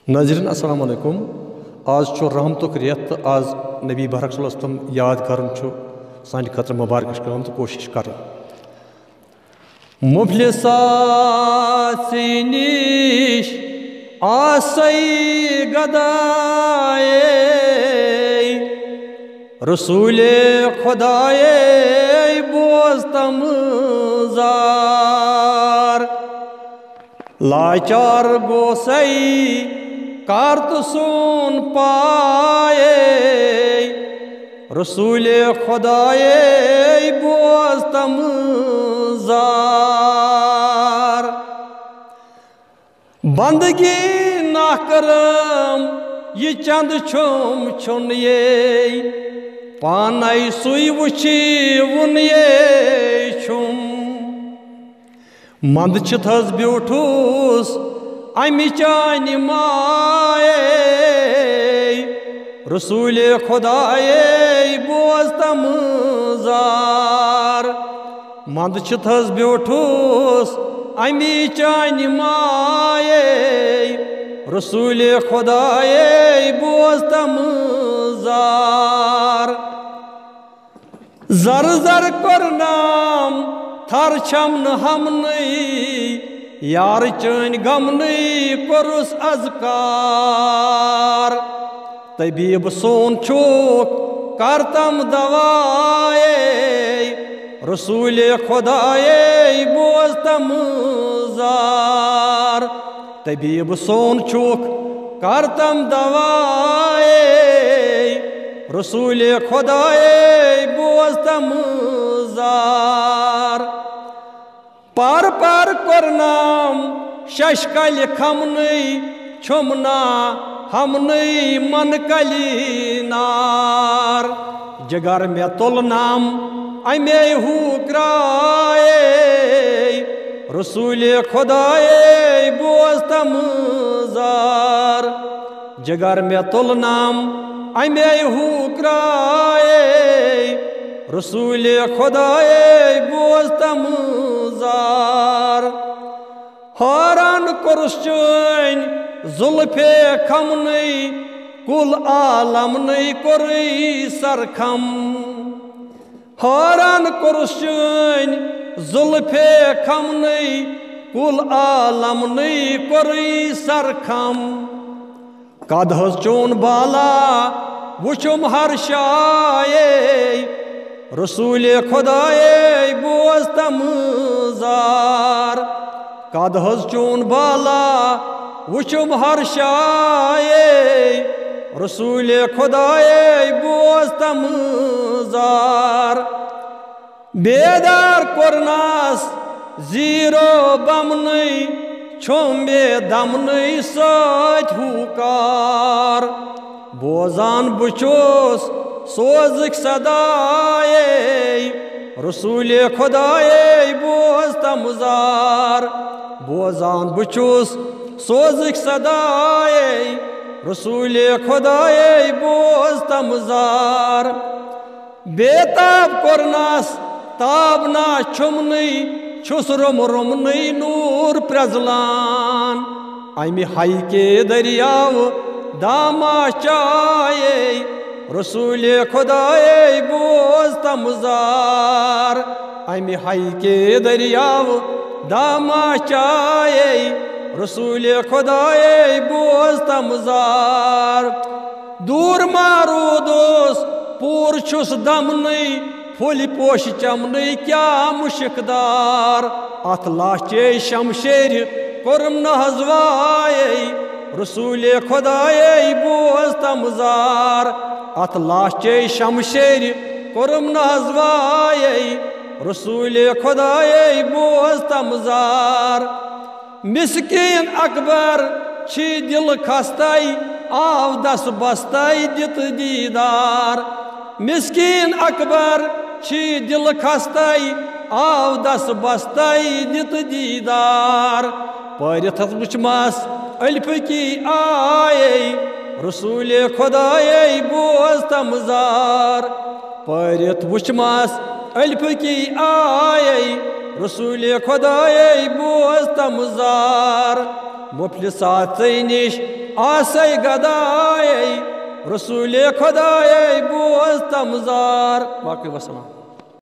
ناظرین السلام علیکم. آج رحمتک ریت تو آج نبی برحق صلی اللہ علیہ وسلم یاد کرن سانہ خاطر مبارک کام تو کوشش کر مفلسات نش آسائی گدائے رسول خدائے بوزتم زار لاچار گوسائی کارت سون پائے رسول خدائے بوزتم زار بندگی نہ کرم یہ چند چھم چھن یہ پانائی سوئی وچھی ون یہ چھم مند چھتھس بیوٹھوس امی چانی مائے رسول خدائے بوزتم زار مند چھتھس بیوٹھوس امی چانی مائے رسول خدائے بوزتم زار زر زر کرنام تھر چھمن ہمنی یار چین غمنی کرس اذکار طبیب سون چھوک کرتم دوائے رسول خدائے بوزتم زار طبیب سون چھوک کرتم دوائے رسول خدائے بوزتم زار پار پار کرنام ششکل کھمنی چھمنا ہمنی من کلی نار جگر میں تلنام امی ہوکرائے رسول خدائے بوزتم زار جگر میں تلنام امی ہوکرائے رسول خدائے بوزتم زار حیران کرس چین زلف کھمنی کل عالم نئی کوری سرخم حیران کرس چین زلف کھمنی کل عالم نئی کوری سرخم کدھس چون بالا وچم ہر شائے رسول خدائے بوزتم زار کدھس چون بالا وچم ہر شائے رسول خدائے بوزتم زار بیدار کرناس زیرو بمنی چھم بے دمنی سات ہوکار بوزان بچوس سوزک صدائے رسول خدائے بوزتم زار بوزان بچوس سوزک صدائے رسول خدائے بوزتم زار بیتاب کرناس تابنا چھمنی چھس رم رمنی نور پرزلان امی حی کے دریاو داما چائے رسول خدائے بوزتم زار امی حی کے دریاو داما چائے رسول خدائے بوزتم زار دور مارو دوس پور چھس دمنی پھول پوش چمنی کیا مشکدار ات لاچے شمشیر کرم نہزوائے رسول خدائے بوزتم زار ات لاچے شمشیر کرم نہزوائے رسول خدائے بوزتم زار مسکین اکبر چھی دل کھستائی آو دس بستائی دت دیدار مسکین اکبر چھی دل کھستائی آو دس بستائی دت دیدار پارت وچماس الف کی آئے رسول خدائے بوزتم زار پارت وچماس الف کی آئے رسول خدائے بوزتم زار مفلسات نش آسے گدائے رسول خدائے بوز تمزار باقی وسلام.